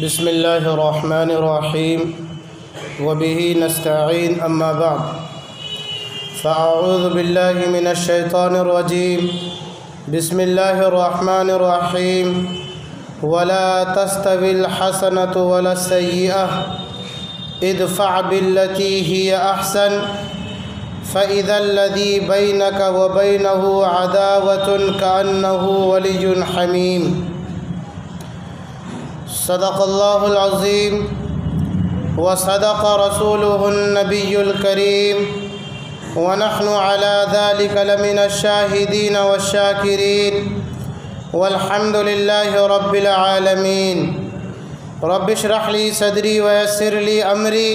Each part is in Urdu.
بسم اللہ الرحمن الرحیم وبہ نستعین اما بعد فاعوذ باللہ من الشیطان الرجیم بسم اللہ الرحمن الرحیم ولا تستوی الحسنة ولا السیئة ادفع بالتي هي احسن فإذا الذي بينك وبينه عداوة كأنه ولي حميم صدق الله العظيم وصدق رسوله النبي الكريم ونحن على ذلك لمن الشاهدين والشاكرين والحمد لله رب العالمين رب اشرح لي صدري ويسر لي أمري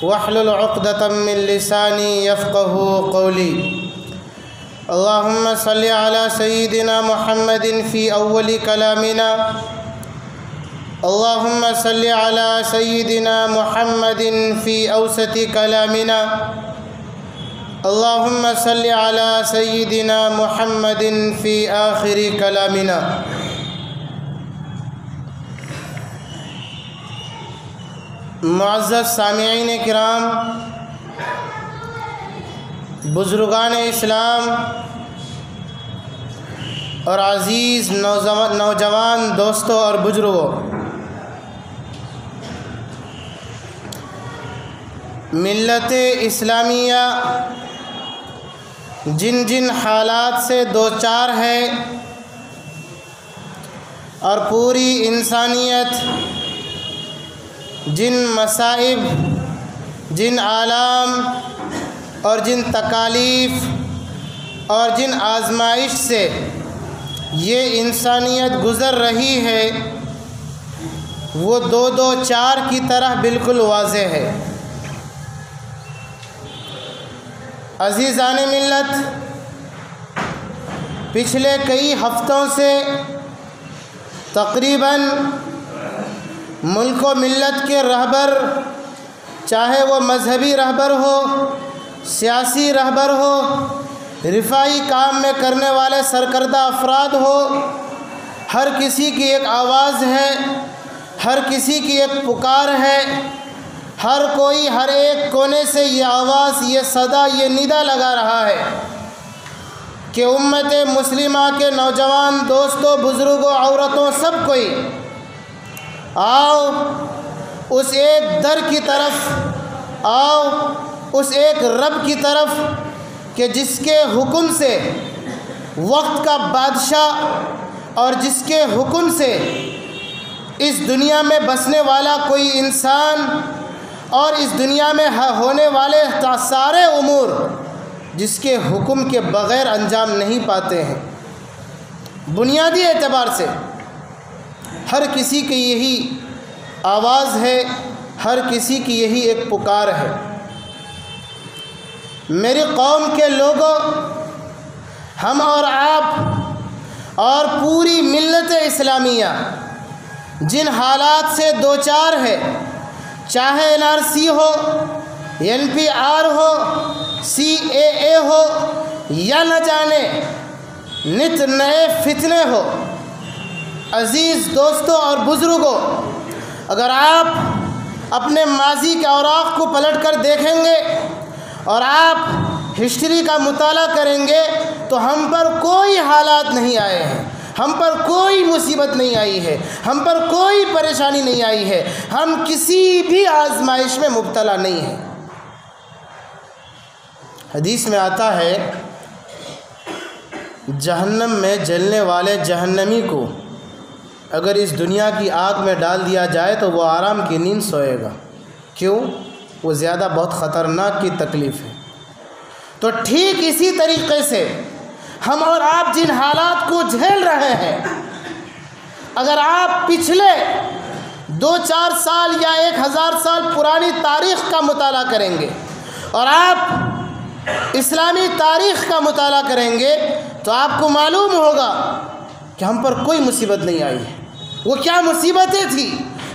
واحلل عقدة من لساني يفقه قولي اللهم صل على سيدنا محمد في أول كلامنا اللهم صل على سيدنا محمد في أوسط كلامنا اللهم صل على سيدنا محمد في آخر كلامنا معزز سامعین کرام، بزرگان اسلام اور عزیز نوجوان دوستوں اور بزرگوں، ملت اسلامیہ جن جن حالات سے دوچار ہے اور پوری انسانیت جن مصائب، جن آلام اور جن تکالیف اور جن آزمائش سے یہ انسانیت گزر رہی ہے، وہ دو چار کی طرح بالکل واضح ہے۔ عزیزان ملت، پچھلے کئی ہفتوں سے تقریباً ملک و ملت کے رہبر، چاہے وہ مذہبی رہبر ہو، سیاسی رہبر ہو، رفاعی کام میں کرنے والے سرکردہ افراد ہو، ہر کسی کی ایک آواز ہے، ہر کسی کی ایک پکار ہے، ہر کوئی ہر ایک کونے سے یہ آواز، یہ صدا، یہ ندا لگا رہا ہے کہ امت مسلمہ کے نوجوان دوستوں، بزرگوں، عورتوں، سب کوئی آؤ اس ایک در کی طرف، آؤ اس ایک رب کی طرف کہ جس کے حکم سے وقت کا بادشاہ اور جس کے حکم سے اس دنیا میں بسنے والا کوئی انسان اور اس دنیا میں ہونے والے سارے امور جس کے حکم کے بغیر انجام نہیں پاتے ہیں۔ بنیادی اعتبار سے ہر کسی کی یہی آواز ہے، ہر کسی کی یہی ایک پکار ہے۔ میری قوم کے لوگوں، ہم اور آپ اور پوری ملت اسلامیہ جن حالات سے دوچار ہے، چاہے NRC ہو، NPR ہو، CAA ہو، یا نہ جانے نت نئے فتنے ہو، عزیز دوستوں اور بزرگوں، اگر آپ اپنے ماضی کے اوراق کو پلٹ کر دیکھیں گے اور آپ ہسٹری کا مطالعہ کریں گے تو ہم پر کوئی حالات نہیں آئے ہیں، ہم پر کوئی مصیبت نہیں آئی ہے، ہم پر کوئی پریشانی نہیں آئی ہے، ہم کسی بھی آزمائش میں مبتلا نہیں ہیں۔ حدیث میں آتا ہے جہنم میں جلنے والے جہنمی کو اگر اس دنیا کی آگ میں ڈال دیا جائے تو وہ آرام کی نیند سوئے گا۔ کیوں؟ وہ زیادہ بہت خطرناک کی تکلیف ہے۔ تو ٹھیک اسی طریقے سے ہم اور آپ جن حالات کو جھیل رہے ہیں، اگر آپ پچھلے 2-4 سال یا 1000 سال پرانی تاریخ کا مطالعہ کریں گے اور آپ اسلامی تاریخ کا مطالعہ کریں گے تو آپ کو معلوم ہوگا کہ ہم پر کوئی مصیبت نہیں آئی ہے۔ وہ کیا مصیبتیں تھیں،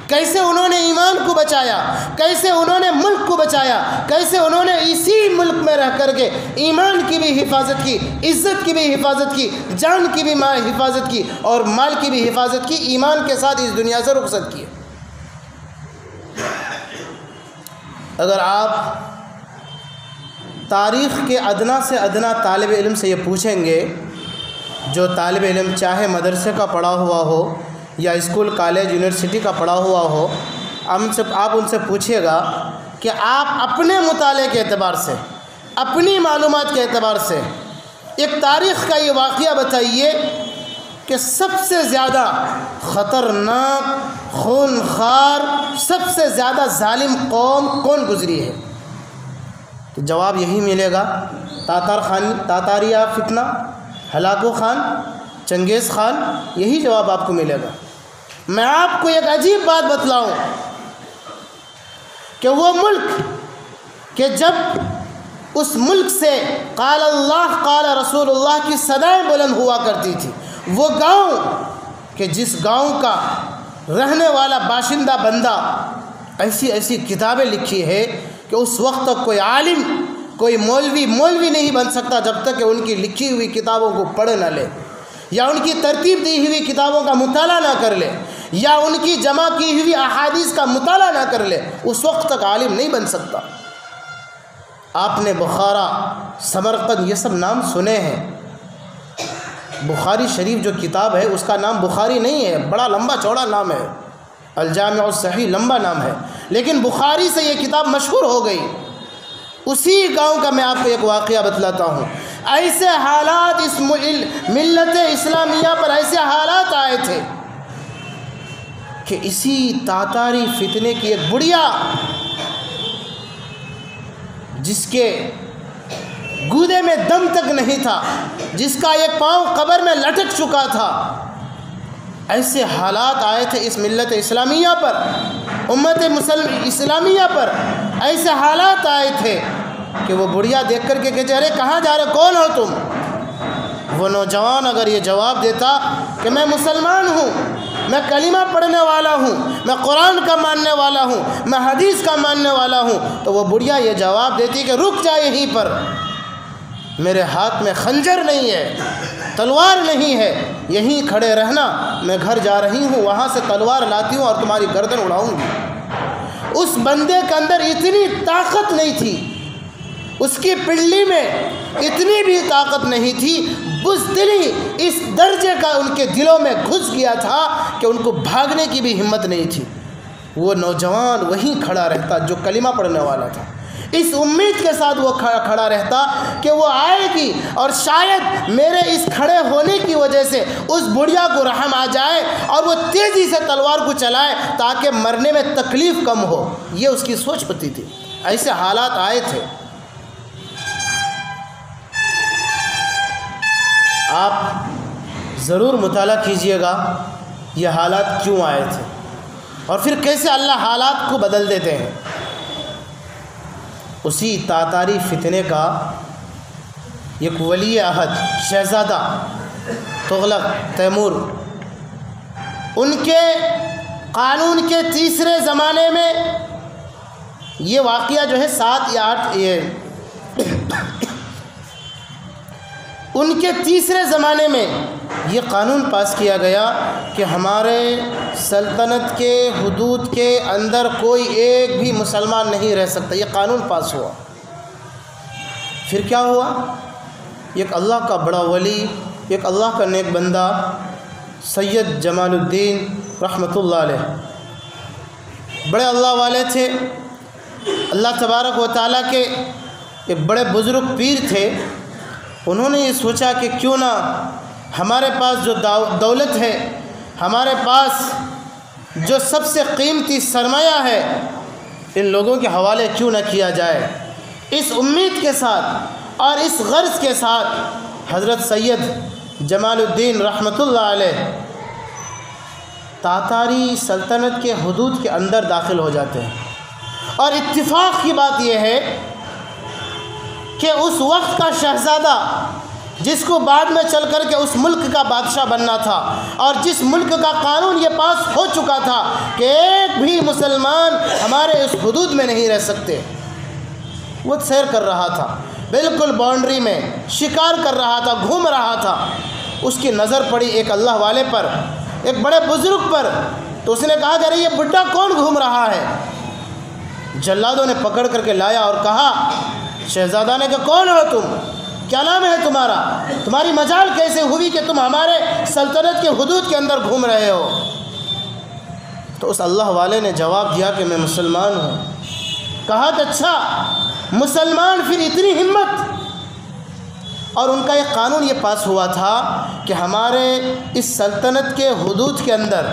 کیسے انہوں نے ایمان کو بچایا، کیسے انہوں نے ملک کو بچایا، کیسے انہوں نے اسی ملک میں رہ کر کے ایمان کی بھی حفاظت کی، عزت کی بھی حفاظت کی، جان کی بھی حفاظت کی اور مال کی بھی حفاظت کی، ایمان کے ساتھ اس دنیا سے رخصت کی۔ اگر آپ تاریخ کے ادنا سے ادنا طالب علم سے یہ پوچھیں گے، جو طالب علم چاہے مدرسے کا پڑھا ہوا ہو یا اسکول کالج یونیورسٹی کا پڑھا ہوا ہو، آپ ان سے پوچھیے گا کہ آپ اپنے مطالعے کے اعتبار سے، اپنی معلومات کے اعتبار سے ایک تاریخ کا یہ واقعہ بتائیے کہ سب سے زیادہ خطرناک، خونخوار، سب سے زیادہ ظالم قوم کون گزری ہے؟ تو جواب یہی ملے گا، تاتاریہ فتنہ، ہلاکو خان، چنگیز خان، یہی جواب آپ کو ملے گا۔ میں آپ کو ایک عجیب بات بتلاؤں کہ وہ ملک کہ جب اس ملک سے قال اللہ قال رسول اللہ کی صدائیں بلند ہوا کرتی تھی، وہ گاؤں کہ جس گاؤں کا رہنے والا باشندہ بندہ ایسی ایسی کتابیں لکھی ہے کہ اس وقت تک کوئی عالم، کوئی مولوی نہیں بن سکتا جب تک کہ ان کی لکھی ہوئی کتابوں کو پڑھ نہ لے، یا ان کی ترتیب دی ہوئی کتابوں کا مطالعہ نہ کر لے، یا ان کی جمع کی ہوئی احادیث کا مطالعہ نہ کر لے، اس وقت تک عالم نہیں بن سکتا۔ آپ نے بخارا، سمرقند، یہ سب نام سنے ہیں۔ بخاری شریف جو کتاب ہے اس کا نام بخاری نہیں ہے، بڑا لمبا چوڑا نام ہے، الجامع الصحیح لمبا نام ہے، لیکن بخاری سے یہ کتاب مشہور ہو گئی۔ اسی گاؤں کا میں آپ کو ایک واقعہ بتلاتا ہوں۔ ایسے حالات اس ملت اسلامیہ پر ایسے حالات آئے تھے کہ اسی تاتاری فتنے کی ایک بڑھیا، جس کے گودے میں دم تک نہیں تھا، جس کا ایک پاؤں قبر میں لٹک چکا تھا، ایسے حالات آئے تھے اس ملت اسلامیہ پر، امت اسلامیہ پر ایسے حالات آئے تھے کہ وہ بڑھیا دیکھ کر کے کہتے ارے کہاں جا رہے، کون ہو تم؟ وہ نوجوان اگر یہ جواب دیتا کہ میں مسلمان ہوں، میں کلمہ پڑھنے والا ہوں، میں قرآن کا ماننے والا ہوں، میں حدیث کا ماننے والا ہوں، تو وہ بڑھیا یہ جواب دیتی کہ رک جا یہیں پر، میرے ہاتھ میں خنجر نہیں ہے، تلوار نہیں ہے، یہیں کھڑے رہنا، میں گھر جا رہی ہوں، وہاں سے تلوار لاتی ہوں اور تمہاری گردن اڑاؤں گی۔ اس بندے کے اندر اتنی طاقت نہیں تھی، اس کی پنڈلی میں اتنی بھی طاقت نہیں تھی، بزدلی اس درجے کا ان کے دلوں میں گھس گیا تھا کہ ان کو بھاگنے کی بھی ہمت نہیں تھی۔ وہ نوجوان وہیں کھڑا رہتا جو کلمہ پڑھنے والا تھا، اس امید کے ساتھ وہ کھڑا رہتا کہ وہ آئے گی اور شاید میرے اس کھڑے ہونے کی وجہ سے اس بڑھیا کو رحم آ جائے اور وہ تیزی سے تلوار کو چلائے تاکہ مرنے میں تکلیف کم ہو، یہ اس کی سوچ ہوتی تھی۔ ایسے حالات آئے تھے۔ آپ ضرور مطالعہ کیجئے گا یہ حالات کیوں آئے تھے اور پھر کیسے اللہ حالات کو بدل دیتے ہیں۔ اسی تاتاری فتنے کا ایک ولی عہد شہزادہ تغلق تیمور، ان کے قانون کے تیسرے زمانے میں یہ واقعہ جو ہے 7 یا 8 ان کے تیسرے زمانے میں یہ قانون پاس کیا گیا کہ ہمارے سلطنت کے حدود کے اندر کوئی ایک بھی مسلمان نہیں رہ سکتا، یہ قانون پاس ہوا۔ پھر کیا ہوا؟ ایک اللہ کا بڑا ولی، ایک اللہ کا نیک بندہ سید جمال الدین رحمۃ اللہ علیہ، بڑے اللہ والے تھے، اللہ تبارک و تعالیٰ کے ایک بڑے بزرگ پیر تھے۔ انہوں نے یہ سوچا کہ کیوں نہ ہمارے پاس جو دولت ہے، ہمارے پاس جو سب سے قیمتی سرمایہ ہے، ان لوگوں کے حوالے کیوں نہ کیا جائے۔ اس امید کے ساتھ اور اس غرض کے ساتھ حضرت سید جمال الدین رحمۃ اللہ علیہ تاتاری سلطنت کے حدود کے اندر داخل ہو جاتے ہیں۔ اور اتفاق کی بات یہ ہے کہ اس وقت کا شہزادہ جس کو بعد میں چل کر کے اس ملک کا بادشاہ بننا تھا اور جس ملک کا قانون یہ پاس ہو چکا تھا کہ ایک بھی مسلمان ہمارے اس حدود میں نہیں رہ سکتے، وہ سیر کر رہا تھا، بالکل باؤنڈری میں شکار کر رہا تھا، گھوم رہا تھا۔ اس کی نظر پڑی ایک اللہ والے پر، ایک بڑے بزرگ پر، تو اس نے کہا کہ ارے یہ بڈھا کون گھوم رہا ہے؟ جلادوں نے پکڑ کر کے لایا اور کہا شہزادہ نے کہ کون ہو تم، کیا نام ہے تمہارا، تمہاری مجال کیسے ہوئی کہ تم ہمارے سلطنت کے حدود کے اندر گھوم رہے ہو؟ تو اس اللہ والے نے جواب دیا کہ میں مسلمان ہوں۔ کہا کہ اچھا مسلمان، پھر اتنی ہمت؟ اور ان کا ایک قانون یہ پاس ہوا تھا کہ ہمارے اس سلطنت کے حدود کے اندر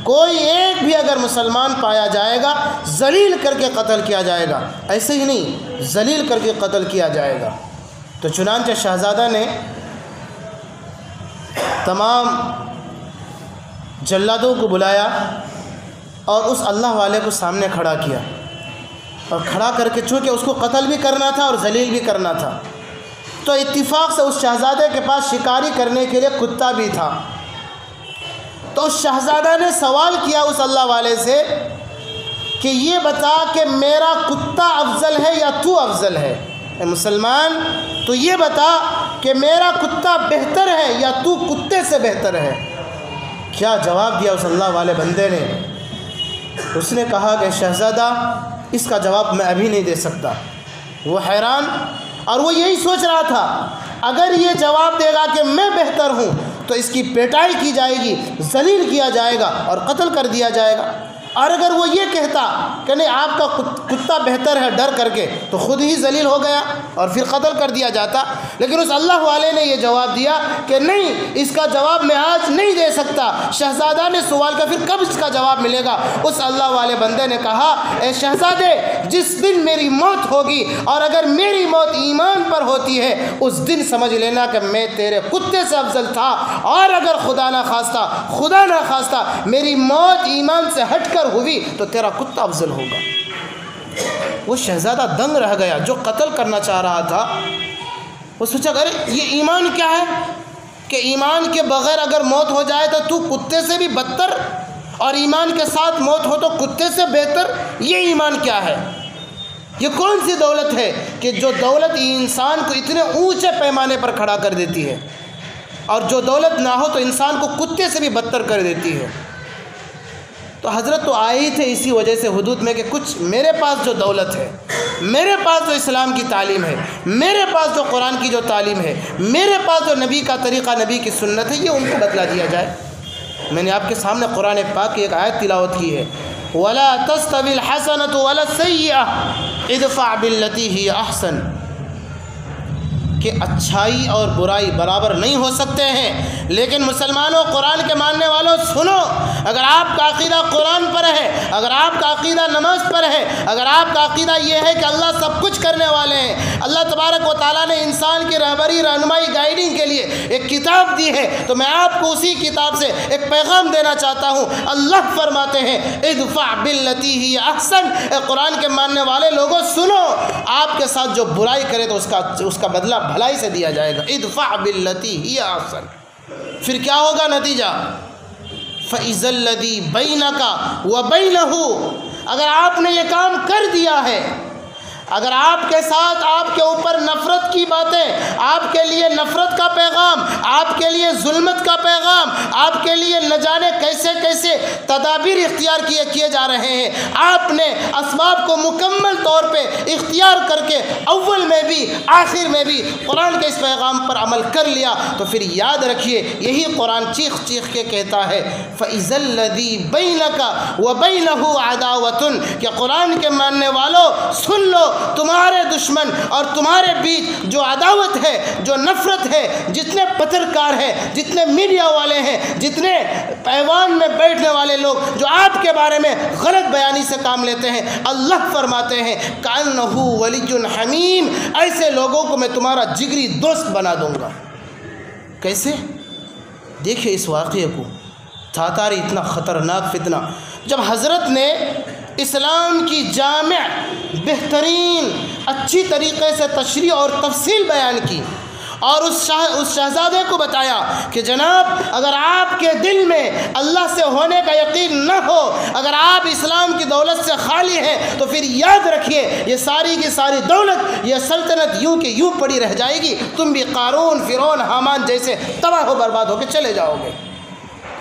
کوئی ایک بھی اگر مسلمان پایا جائے گا ذلیل کر کے قتل کیا جائے گا، ایسے ہی نہیں ذلیل کر کے قتل کیا جائے گا۔ تو چنانچہ شہزادہ نے تمام جلادوں کو بلایا اور اس اللہ والے کو سامنے کھڑا کیا، اور کھڑا کر کے چونکہ اس کو قتل بھی کرنا تھا اور ذلیل بھی کرنا تھا، تو اتفاق سے اس شہزادے کے پاس شکاری کرنے کے لیے کتا بھی تھا۔ تو اس شہزادہ نے سوال کیا اس اللہ والے سے کہ یہ بتا کہ میرا کتا افضل ہے یا تو افضل ہے؟ اے مسلمان تو یہ بتا کہ میرا کتا بہتر ہے یا تو کتے سے بہتر ہے؟ کیا جواب دیا اس اللہ والے بندے نے؟ اس نے کہا کہ شہزادہ اس کا جواب میں ابھی نہیں دے سکتا۔ وہ حیران، اور وہ یہی سوچ رہا تھا اگر یہ جواب دے گا کہ میں بہتر ہوں تو اس کی پیٹائی کی جائے گی، ذلیل کیا جائے گا اور قتل کر دیا جائے گا، اور اگر وہ یہ کہتا کہ نہیں آپ کا کتا بہتر ہے ڈر کر کے تو خود ہی ذلیل ہو گیا اور پھر قتل کر دیا جاتا۔ لیکن اس اللہ والے نے یہ جواب دیا کہ نہیں، اس کا جواب میں آج نہیں دے سکتا۔ شہزادہ نے سوال کیا پھر کب اس کا جواب ملے گا؟ اس اللہ والے بندے نے کہا اے شہزادے جس دن میری موت ہوگی اور اگر میری موت ایمان پر ہوتی ہے اس دن سمجھ لینا کہ میں تیرے کتے سے افضل تھا، اور اگر خدا نہ خواستہ میری موت ایمان سے ہٹ کر ہوئی تو تیرا کتا افضل ہوگا۔ وہ شہزادہ دنگ رہ گیا جو قتل کرنا چاہ رہا تھا۔ وہ سوچا ارے یہ ایمان کیا ہے کہ ایمان کے بغیر اگر موت ہو جائے تو کتے سے بھی بدتر، اور ایمان کے ساتھ موت ہو تو کتے سے بہتر؟ یہ ایمان کیا ہے؟ یہ کون سی دولت ہے کہ جو دولت انسان کو اتنے اونچے پیمانے پر کھڑا کر دیتی ہے، اور جو دولت نہ ہو تو انسان کو کتے سے بھی بدتر کر دیتی ہے؟ تو حضرت تو آئے ہی تھے اسی وجہ سے حدود میں کہ کچھ میرے پاس جو دولت ہے، میرے پاس جو اسلام کی تعلیم ہے، میرے پاس جو قرآن کی جو تعلیم ہے، میرے پاس جو نبی کا طریقہ، نبی کی سنت ہے، یہ ان کو بتلا دیا جائے۔ میں نے آپ کے سامنے قرآن پاک کی ایک آیت تلاوت کی ہے، وَلَا تَسْتَوِي الْحَسَنَةُ وَلَا السَّيِّئَةُ اِدْفَعْ بِالَّتِي هِيَ أَحْسَنُ، کہ اچھائی اور برائی برابر نہیں ہو سکتے ہیں۔ لیکن مسلمانوں، قرآن کے ماننے والوں سنو، اگر آپ کا عقیدہ قرآن پر ہے، اگر آپ کا عقیدہ نماز پر ہے، اگر آپ کا عقیدہ یہ ہے کہ اللہ سب کچھ کرنے والے ہیں، اللہ تبارک و تعالیٰ نے انسان کی رہبری، رہنمائی، گائیڈنگ کے لیے ایک کتاب دی ہے، تو میں آپ کو اسی کتاب سے ایک پیغام دینا چاہتا ہوں۔ اللہ فرماتے ہیں ادفع باللتی ہی احسن، اے قرآن کے ماننے والے لوگوں سنو، آپ کے ساتھ جو برائی کرے تو اس کا بدلہ بھلائی سے دیا جائے گا۔ ادفع باللتی ہی احسن، پھر کیا ہوگا نتیجہ؟ فَإِذَا الَّذِي بَيْنَكَ وَبَيْنَهُ، اگر آپ نے یہ کام کر دیا ہے، اگر آپ کے ساتھ آپ کے اوپر نفرت کی باتیں، آپ کے لیے نفرت کا پیغام، آپ کے لیے ظلمت کا پیغام، آپ کے لیے نہ جانے کیسے کیسے تدابیر اختیار کیے جا رہے ہیں، آپ نے اسباب کو مکمل طور پہ اختیار کر کے اول میں بھی آخر میں بھی قرآن کے اس پیغام پر عمل کر لیا، تو پھر یاد رکھیے یہی قرآن چیخ چیخ کے کہتا ہے فَإِذَا الَّذِي بَيْنَكَ وَبَيْنَهُ عَدَاوَةٌ، کہ قرآن کے ماننے والوں سن لو، تمہارے دشمن اور تمہارے بیچ جو عداوت ہے، جو نفرت ہے، جتنے پترکار ہیں، جتنے میڈیا والے ہیں، جتنے ایوان میں بیٹھنے والے لوگ جو آپ کے بارے میں غلط بیانی سے کام لیتے ہیں، اللہ فرماتے ہیں کأنہ ولی حمیم، ایسے لوگوں کو میں تمہارا جگری دوست بنا دوں گا۔ کیسے؟ دیکھیں اس واقعے کو، تاتاری اتنا خطرناک فتنہ، جب حضرت نے اسلام کی جامع بہترین اچھی طریقے سے تشریح اور تفصیل بیان کی، اور اس شہزادے کو بتایا کہ جناب اگر آپ کے دل میں اللہ سے ہونے کا یقین نہ ہو، اگر آپ اسلام کی دولت سے خالی ہیں، تو پھر یاد رکھیے یہ ساری کی ساری دولت، یہ سلطنت یوں کہ یوں پڑی رہ جائے گی، تم بھی قارون، فرعون، حامان جیسے تباہ و برباد ہو کے چلے جاؤ گے۔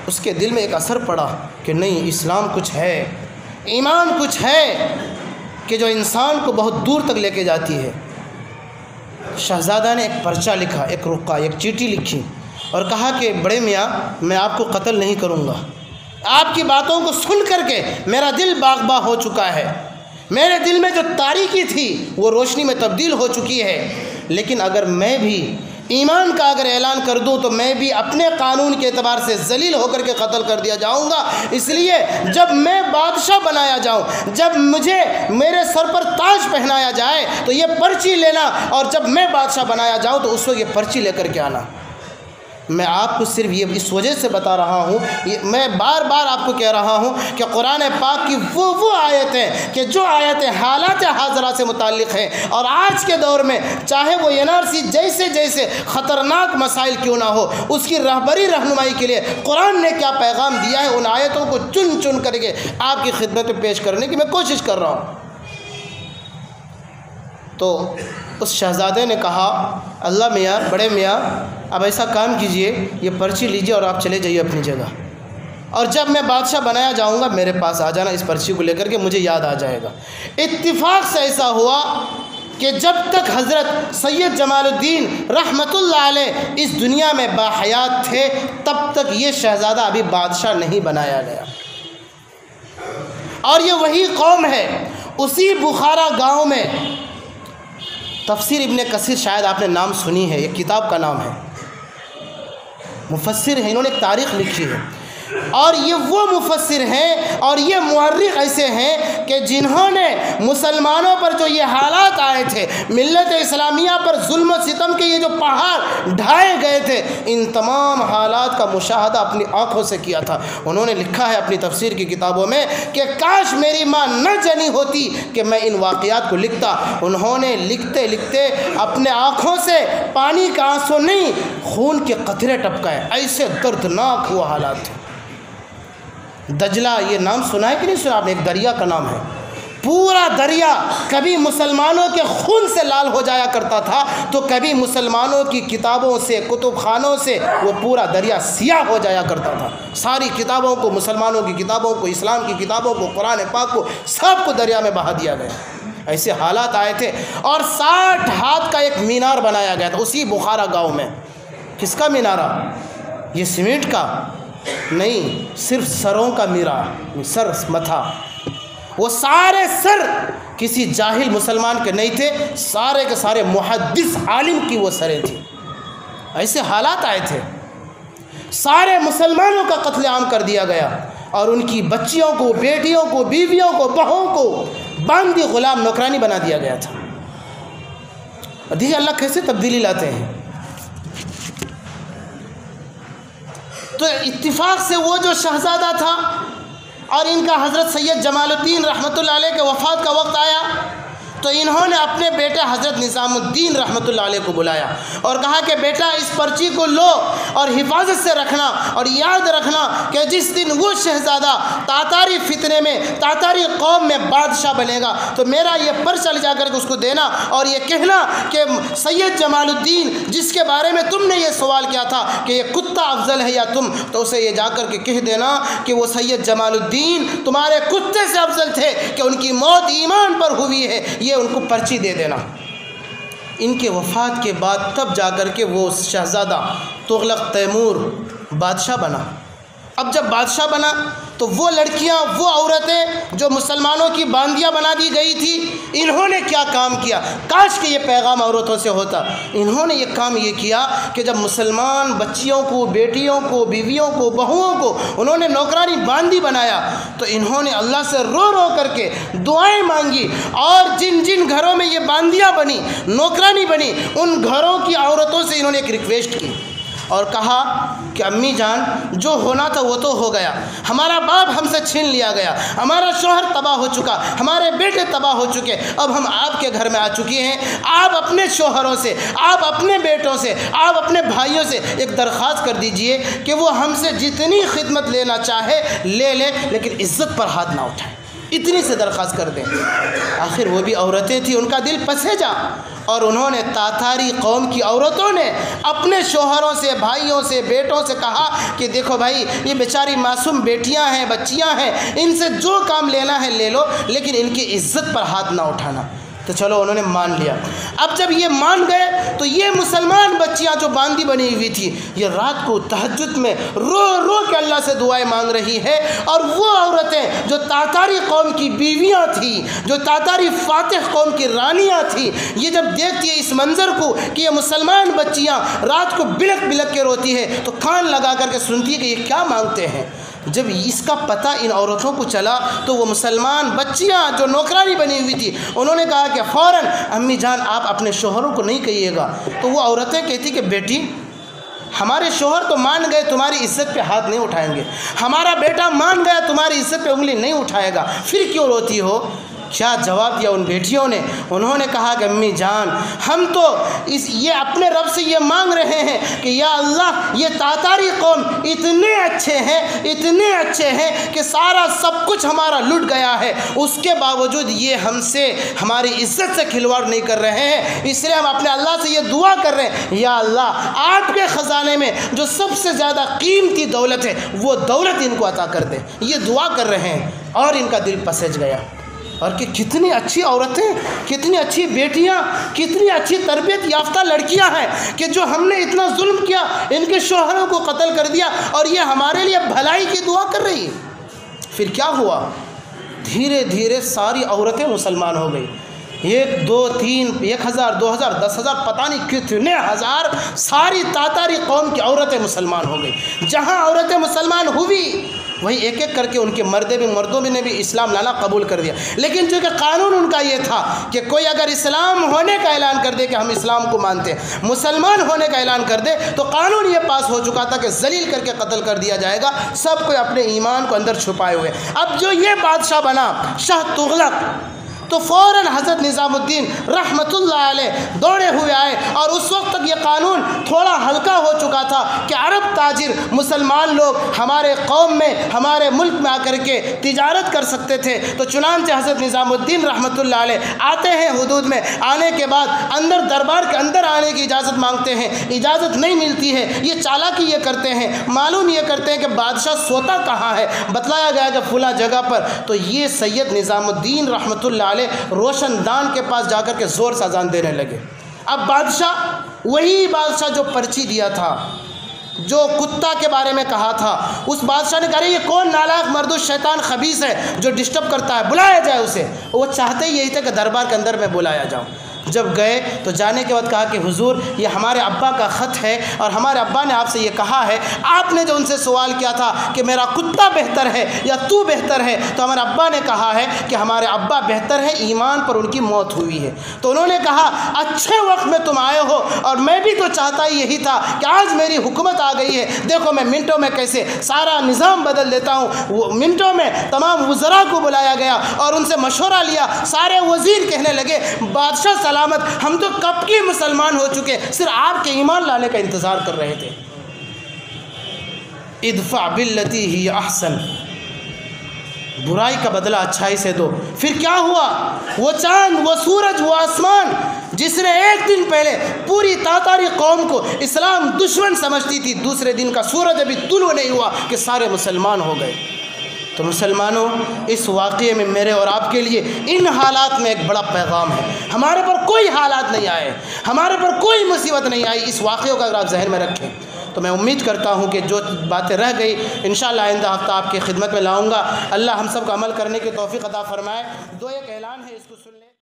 اس کے دل میں ایک اثر پڑا کہ نہیں، اسلام کچھ ہے، ایمان کچھ ہے، کہ جو انسان کو بہت دور تک لے کے جاتی ہے۔ شہزادہ نے ایک پرچہ لکھا، ایک رقعہ، ایک چیٹھی لکھی اور کہا کہ بڑے میاں میں آپ کو قتل نہیں کروں گا، آپ کی باتوں کو سن کر کے میرا دل باغباں ہو چکا ہے، میرے دل میں جو تاریکی تھی وہ روشنی میں تبدیل ہو چکی ہے، لیکن اگر میں بھی ایمان کا اگر اعلان کر دوں تو میں بھی اپنے قانون کے اعتبار سے ذلیل ہو کر کے قتل کر دیا جاؤں گا، اس لیے جب میں بادشاہ بنایا جاؤں، جب مجھے میرے سر پر تاج پہنایا جائے تو یہ پرچی لینا، اور جب میں بادشاہ بنایا جاؤں تو اس وقت یہ پرچی لے کر کے آنا۔ میں آپ کو صرف یہ اس وجہ سے بتا رہا ہوں، میں بار بار آپ کو کہہ رہا ہوں کہ قرآن پاک کی وہ آیتیں کہ جو آیتیں حالات حاضرہ سے متعلق ہیں، اور آج کے دور میں چاہے وہ NRC جیسے خطرناک مسائل کیوں نہ ہو، اس کی رہبری رہنمائی کے لیے قرآن نے کیا پیغام دیا ہے، ان آیتوں کو چن کر کے آپ کی خدمت میں پیش کرنے کی میں کوشش کر رہا ہوں۔ تو اس شہزادے نے کہا اللہ میاں، بڑے میاں اب ایسا کام کیجئے، یہ پرچی لیجئے اور آپ چلے جائیے اپنی جگہ، اور جب میں بادشاہ بنایا جاؤں گا میرے پاس آ جانا، اس پرچی کو لے کر کے مجھے یاد آ جائے گا۔ اتفاق سے ایسا ہوا کہ جب تک حضرت سید جمال الدین رحمۃ اللہ علیہ اس دنیا میں باحیات تھے تب تک یہ شہزادہ ابھی بادشاہ نہیں بنایا گیا، اور یہ وہی قوم ہے، اسی بخارا گاؤں میں تفسیر ابن کثیر، شاید آپ نے نام سنی ہے، ایک کتاب کا نام ہے، مفسر ہیں، انہوں نے ایک تاریخ لکھی ہے، اور یہ وہ مفسر ہیں اور یہ مورخ ایسے ہیں کہ جنہوں نے مسلمانوں پر جو یہ حالات آئے تھے، ملت اسلامیہ پر ظلم و ستم کے یہ جو پہاڑ ڈھائے گئے تھے، ان تمام حالات کا مشاہدہ اپنی آنکھوں سے کیا تھا۔ انہوں نے لکھا ہے اپنی تفسیر کی کتابوں میں کہ کاش میری ماں نہ جنی ہوتی کہ میں ان واقعات کو لکھتا۔ انہوں نے لکھتے لکھتے اپنے آنکھوں سے پانی کا آنسو نہیں، خون کے قطرے ٹپکائے، ایسے دردناک ہوا حالات تھے۔ دجلہ، یہ نام سنا ہے کہ نہیں سنا آپ نے؟ ایک دریا کا نام ہے، پورا دریا کبھی مسلمانوں کے خون سے لال ہو جایا کرتا تھا تو کبھی مسلمانوں کی کتابوں سے، کتب خانوں سے وہ پورا دریا سیاہ ہو جایا کرتا تھا۔ ساری کتابوں کو، مسلمانوں کی کتابوں کو، اسلام کی کتابوں کو، قرآن پاک کو، سب کو دریا میں بہا دیا گیا۔ ایسے حالات آئے تھے، اور 60 ہاتھ کا ایک مینار بنایا گیا تھا اسی بخارا گاؤں میں۔ کس کا مینارہ؟ یہ سیمنٹ کا نہیں، صرف سروں کا مینار، سر متھا، وہ سارے سر کسی جاہل مسلمان کے نہیں تھے، سارے کے سارے محدث عالم کی وہ سریں تھیں۔ ایسے حالات آئے تھے، سارے مسلمانوں کا قتل عام کر دیا گیا، اور ان کی بچیوں کو، بیٹیوں کو، بیویوں کو، بہوؤں کو باندھی غلام نوکرانی بنا دیا گیا تھا۔ دیکھیے اللہ کیسے تبدیلی لاتے ہیں۔ تو اتفاق سے وہ جو شہزادہ تھا اور ان کا حضرت سید جمال الدین رحمۃ اللہ علیہ کے وفات کا وقت آیا تو انہوں نے اپنے بیٹے حضرت نظام الدین رحمۃ اللہ علیہ کو بلایا اور کہا کہ بیٹا اس پرچی کو لو اور حفاظت سے رکھنا، اور یاد رکھنا کہ جس دن وہ شہزادہ تاتاری فتنے میں، تاتاری قوم میں بادشاہ بنے گا تو میرا یہ پرچہ لے جا کر کے اس کو دینا، اور یہ کہنا کہ سید جمال الدین جس کے بارے میں تم نے یہ سوال کیا تھا کہ یہ کتا افضل ہے یا تم، تو اسے یہ جا کر کے کہہ دینا کہ وہ سید جمال الدین تمہارے کتے سے افضل تھے کہ ان کی موت ایمان پر ہوئی ہے، یہ ان کو پرچی دے دینا۔ ان کے وفات کے بعد تب جا کر کے وہ شہزادہ تغلق تیمور بادشاہ بنا۔ اب جب بادشاہ بنا تو وہ لڑکیاں، وہ عورتیں جو مسلمانوں کی باندیاں بنا دی گئی تھی، انہوں نے کیا کام کیا؟ کاش کہ یہ پیغام عورتوں سے ہوتا۔ انہوں نے یہ کام یہ کیا کہ جب مسلمان بچیوں کو، بیٹیوں کو، بیویوں کو، بہوؤں کو انہوں نے نوکرانی باندی بنایا تو انہوں نے اللہ سے رو رو کر کے دعائیں مانگی، اور جن جن گھروں میں یہ باندیاں بنی، نوکرانی بنی، ان گھروں کی عورتوں سے انہوں نے ایک ریکویسٹ کی اور کہا کہ امی جان جو ہونا تھا وہ تو ہو گیا، ہمارا باپ ہم سے چھین لیا گیا، ہمارا شوہر تباہ ہو چکا، ہمارے بیٹے تباہ ہو چکے، اب ہم آپ کے گھر میں آ چکی ہیں، آپ اپنے شوہروں سے، آپ اپنے بیٹوں سے، آپ اپنے بھائیوں سے ایک درخواست کر دیجئے کہ وہ ہم سے جتنی خدمت لینا چاہے لے لے، لیکن عزت پر ہاتھ نہ اٹھائے۔ اتنی سے درخواست کر دیں۔ آخر وہ بھی عورتیں تھیں، ان کا دل پسیجا، اور انہوں نے تاتاری قوم کی عورتوں نے اپنے شوہروں سے، بھائیوں سے، بیٹوں سے کہا کہ دیکھو بھائی، یہ بیچاری معصوم بیٹیاں ہیں، بچیاں ہیں، ان سے جو کام لینا ہے لے لو، لیکن ان کی عزت پر ہاتھ نہ اٹھانا۔ تو چلو انہوں نے مان لیا۔ اب جب یہ مان گئے تو یہ مسلمان بچیاں جو باندھی بنی ہوئی تھی، یہ رات کو تہجد میں رو رو کے اللہ سے دعائیں مانگ رہی ہے، اور وہ عورتیں جو تاتاری قوم کی بیویاں تھیں، جو تاتاری فاتح قوم کی رانیاں تھیں، یہ جب دیکھتی ہے اس منظر کو کہ یہ مسلمان بچیاں رات کو بلک بلک کے روتی ہے، تو کان لگا کر کے سنتی ہے کہ یہ کیا مانگتے ہیں۔ جب اس کا پتہ ان عورتوں کو چلا تو وہ مسلمان بچیاں جو نوکرانی بنی ہوئی تھی، انہوں نے کہا کہ فوراً امی جان آپ اپنے شوہروں کو نہیں کہیے گا۔ تو وہ عورتیں کہتی کہ بیٹی، ہمارے شوہر تو مان گئے تمہاری عزت پہ ہاتھ نہیں اٹھائیں گے، ہمارا بیٹا مان گیا تمہاری عزت پہ انگلی نہیں اٹھائے گا، پھر کیوں روتی ہو؟ کیا جواب دیا ان بیٹیوں نے؟ انہوں نے کہا کہ امی جان، ہم تو یہ اپنے رب سے یہ مانگ رہے ہیں کہ یا اللہ، یہ تاتاری قوم اتنے اچھے ہیں، اتنے اچھے ہیں کہ سارا سب کچھ ہمارا لٹ گیا ہے، اس کے باوجود یہ ہم سے ہماری عزت سے کھلواڑ نہیں کر رہے ہیں، اس لیے ہم اپنے اللہ سے یہ دعا کر رہے ہیں، یا اللہ آپ کے خزانے میں جو سب سے زیادہ قیمتی دولت ہے وہ دولت ان کو عطا کر دیں۔ یہ دعا کر رہے ہیں، اور ان کا دل پسج گیا، اور کہ کتنی اچھی عورتیں، کتنی اچھی بیٹیاں، کتنی اچھی تربیت یافتہ لڑکیاں ہیں کہ جو ہم نے اتنا ظلم کیا، ان کے شوہروں کو قتل کر دیا، اور یہ ہمارے لیے بھلائی کی دعا کر رہی۔ پھر کیا ہوا؟ دھیرے دھیرے ساری عورتیں مسلمان ہو گئی، 1 2 3 1000 2000 10,000 پتہ نہیں کتنے ہزار ساری تاتاری قوم کی عورتیں مسلمان ہو گئی۔ جہاں عورتیں مسلمان ہوئی وہیں ایک ایک کر کے ان کے مردوں نے بھی اسلام لانا قبول کر دیا، لیکن چونکہ قانون ان کا یہ تھا کہ کوئی اگر اسلام ہونے کا اعلان کر دے کہ ہم اسلام کو مانتے ہیں، مسلمان ہونے کا اعلان کر دے، تو قانون یہ پاس ہو چکا تھا کہ ذلیل کر کے قتل کر دیا جائے گا، سب کوئی اپنے ایمان کو اندر چھپائے ہوئے۔ اب جو یہ بادشاہ بنا شاہ تغلق، تو فوراً حضرت نظام الدین رحمۃ اللہ علیہ دوڑے ہوئے آئے، اور اس وقت تک یہ قانون تھوڑا ہلکا ہو چکا تھا کہ عرب تاجر مسلمان لوگ ہمارے قوم میں، ہمارے ملک میں آ کر کے تجارت کر سکتے تھے۔ تو چنانچہ حضرت نظام الدین رحمۃ اللہ علیہ آتے ہیں حدود میں، آنے کے بعد اندر دربار کے اندر آنے کی اجازت مانگتے ہیں، اجازت نہیں ملتی ہے۔ یہ چالاکی یہ کرتے ہیں، معلوم یہ کرتے ہیں کہ بادشاہ سوتا کہاں ہے، بتلایا گیا کہ فلاں جگہ پر۔ تو یہ سید نظام الدین رحمۃ اللہ روشن دان کے پاس جا کر کے زور سے اذان دینے لگے۔ اب بادشاہ، وہی بادشاہ جو پرچی دیا تھا، جو کتا کے بارے میں کہا تھا، اس بادشاہ نے کہا یہ کون نالاق مرد الشیطان خبیث ہے جو ڈسٹرب کرتا ہے، بلایا جائے اسے۔ وہ چاہتے ہی یہی تھا کہ دربار کے اندر میں بلایا جاؤں۔ جب گئے تو جانے کے بعد کہا کہ حضور یہ ہمارے ابا کا خط ہے، اور ہمارے ابا نے آپ سے یہ کہا ہے، آپ نے جو ان سے سوال کیا تھا کہ میرا کتا بہتر ہے یا تو بہتر ہے، تو ہمارے ابا نے کہا ہے کہ ہمارے ابا بہتر ہے، ایمان پر ان کی موت ہوئی ہے۔ تو انہوں نے کہا اچھے وقت میں تم آئے ہو، اور میں بھی تو چاہتا ہی یہی تھا کہ آج میری حکومت آ گئی ہے، دیکھو میں منٹوں میں کیسے سارا نظام بدل دیتا ہوں۔ وہ منٹوں میں تمام وزراء کو بلایا گیا اور ان سے مشورہ لیا، سارے وزیر کہنے لگے بادشاہ سلامت، ہم تو کب کی مسلمان ہو چکے، صرف آپ کے ایمان لانے کا انتظار کر رہے تھے۔ ادفع باللتی ہی احسن، برائی کا بدلہ اچھائی سے دو۔ پھر کیا ہوا؟ وہ چاند، وہ سورج، وہ آسمان جس نے ایک دن پہلے پوری تاتاری قوم کو اسلام دشمن سمجھتی تھی، دوسرے دن کا سورج ابھی طلوع نہیں ہوا کہ سارے مسلمان ہو گئے۔ تو مسلمانوں، اس واقعے میں میرے اور آپ کے لیے ان حالات میں ایک بڑا پیغام ہے۔ ہمارے پر کوئی حالات نہیں آئے، ہمارے پر کوئی مصیبت نہیں آئی، اس واقعے کو اگر آپ ذہن میں رکھیں تو میں امید کرتا ہوں کہ جو باتیں رہ گئی انشاءاللہ آئندہ ہفتہ آپ کی خدمت میں لاؤں گا۔ اللہ ہم سب کو عمل کرنے کی توفیق عطا فرمائے۔ ایک اعلان ہے، اس کو سن لیں۔